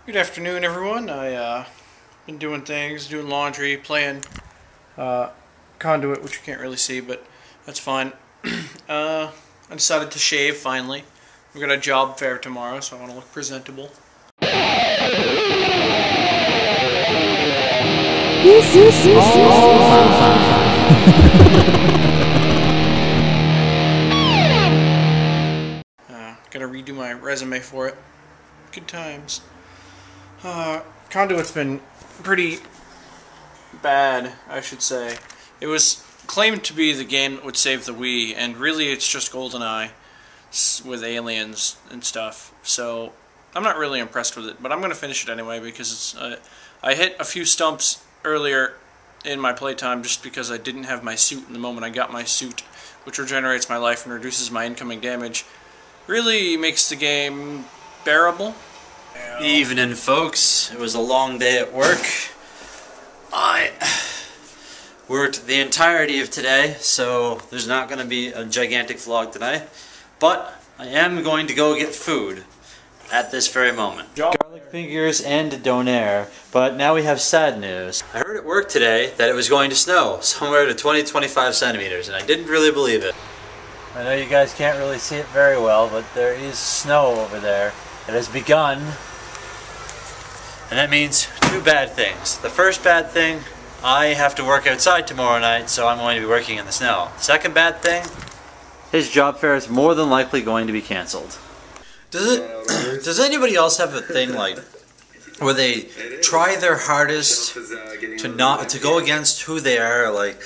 Good afternoon, everyone. I been doing things, doing laundry, playing Conduit, which you can't really see, but that's fine. I decided to shave finally. We've got a job fair tomorrow, so I want to look presentable. Gotta redo my resume for it. Good times. Conduit's been pretty bad, I should say. It was claimed to be the game that would save the Wii, and really it's just GoldenEye with aliens and stuff. So I'm not really impressed with it, but I'm going to finish it anyway because it's. I hit a few stumps earlier in my playtime just because I didn't have my suit in the moment I got my suit, which regenerates my life and reduces my incoming damage. Really makes the game bearable. Evening, folks. It was a long day at work. I worked the entirety of today, so there's not going to be a gigantic vlog today. But I am going to go get food at this very moment. Garlic fingers and donair, but now we have sad news. I heard at work today that it was going to snow somewhere to 20-25 centimeters, and I didn't really believe it. I know you guys can't really see it very well, but there is snow over there. It has begun, and that means two bad things. The first bad thing, I have to work outside tomorrow night, so I'm going to be working in the snow. The second bad thing, his job fair is more than likely going to be canceled. Does anybody else have a thing like where they try their hardest to go against who they are, like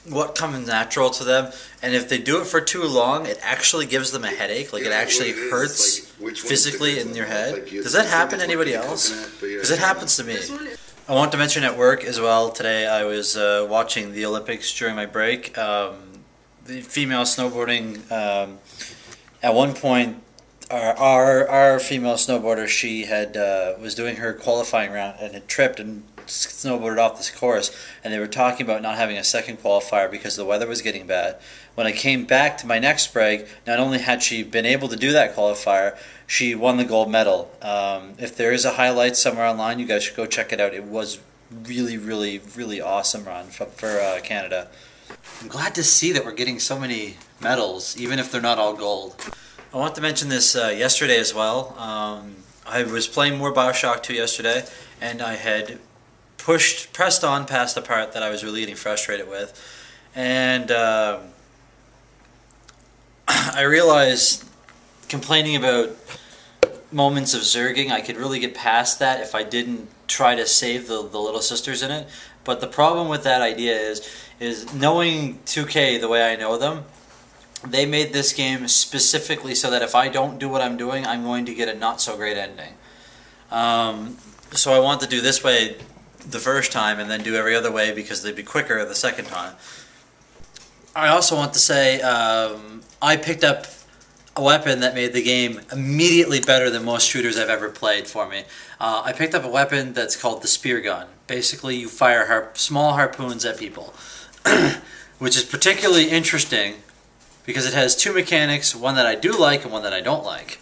what comes natural to them, and if they do it for too long, it actually gives them a headache, like it actually hurts physically in your head? Does that happen to anybody else? Because it happens to me. I want to mention at work as well, today I was watching the Olympics during my break. The female snowboarding, at one point, our female snowboarder, she had was doing her qualifying round and had tripped and snowboarded off this course, and they were talking about not having a second qualifier because the weather was getting bad. When I came back to my next break, not only had she been able to do that qualifier, she won the gold medal. If there is a highlight somewhere online, you guys should go check it out. It was really, really, really awesome run for Canada. I'm glad to see that we're getting so many medals, even if they're not all gold. I want to mention this yesterday as well. I was playing more Bioshock 2 yesterday, and I had pressed on past the part that I was really getting frustrated with, and I realized complaining about moments of zerging, I could really get past that if I didn't try to save the little sisters in it. But the problem with that idea is knowing 2K the way I know them, they made this game specifically so that if I don't do what I'm doing, I'm going to get a not so great ending. So I want to do this way the first time and then do every other way because they'd be quicker the second time. I also want to say I picked up a weapon that made the game immediately better than most shooters I've ever played for me. I picked up a weapon that's called the spear gun. Basically, you fire small harpoons at people, which is particularly interesting because it has two mechanics, one that I do like and one that I don't like.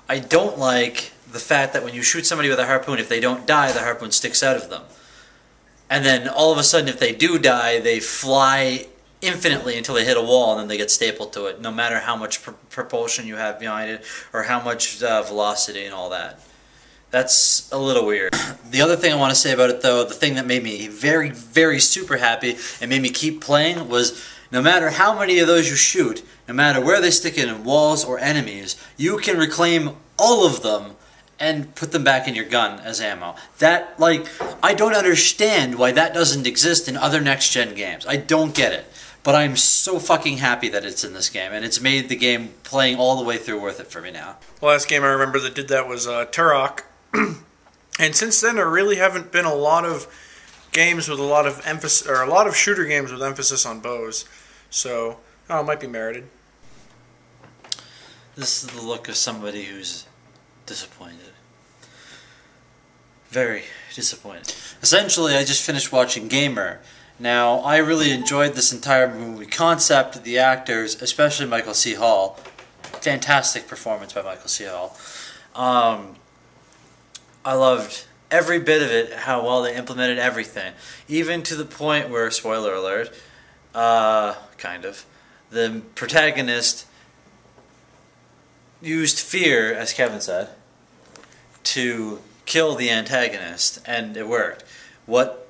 I don't like the fact that when you shoot somebody with a harpoon, if they don't die, the harpoon sticks out of them. And then all of a sudden, if they do die, they fly infinitely until they hit a wall and then they get stapled to it, no matter how much propulsion you have behind it or how much velocity and all that. That's a little weird. The other thing I want to say about it, though, the thing that made me very, very super happy and made me keep playing was no matter how many of those you shoot, no matter where they stick in walls or enemies, you can reclaim all of them and put them back in your gun as ammo. That, like, I don't understand why that doesn't exist in other next-gen games. I don't get it. But I'm so fucking happy that it's in this game, and it's made the game playing all the way through worth it for me now. The last game I remember that did that was Turok. And since then there really haven't been a lot of games with a lot of emphasis, or a lot of shooter games with emphasis on bows. So, it might be merited. This is the look of somebody who's disappointed. Very disappointed. Essentially, I just finished watching Gamer. Now, I really enjoyed this entire movie concept, the actors, especially Michael C. Hall. Fantastic performance by Michael C. Hall. I loved every bit of it, how well they implemented everything. Even to the point where, spoiler alert, kind of, the protagonist used fear, as Kevin said, to kill the antagonist, and it worked. What...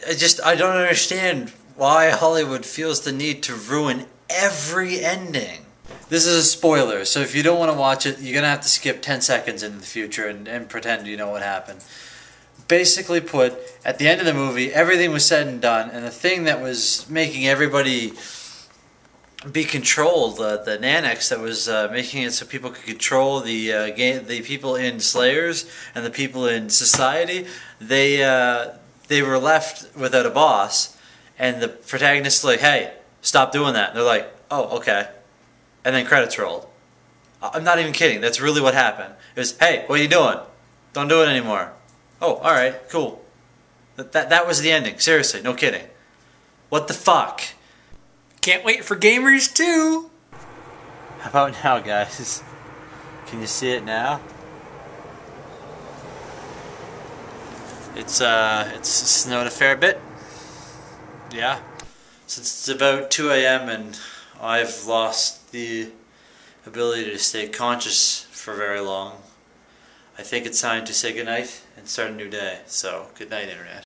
I don't understand why Hollywood feels the need to ruin every ending. This is a spoiler, so if you don't want to watch it, you're going to have to skip 10 seconds into the future and pretend you know what happened. Basically put, at the end of the movie, everything was said and done, and the thing that was making everybody be controlled, the nanics that was making it so people could control the people in Slayers and the people in society, they were left without a boss, and the protagonist's like, hey, stop doing that. And they're like, oh, okay. And then credits rolled. I'm not even kidding. That's really what happened. It was, hey, what are you doing? Don't do it anymore. Oh, alright, cool. That was the ending. Seriously, no kidding. What the fuck? Can't wait for Gamers 2! How about now, guys? Can you see it now? It's snowed a fair bit. Yeah. Since it's about 2 a.m. and I've lost the ability to stay conscious for very long, I think it's time to say goodnight and start a new day. So, good night, Internet.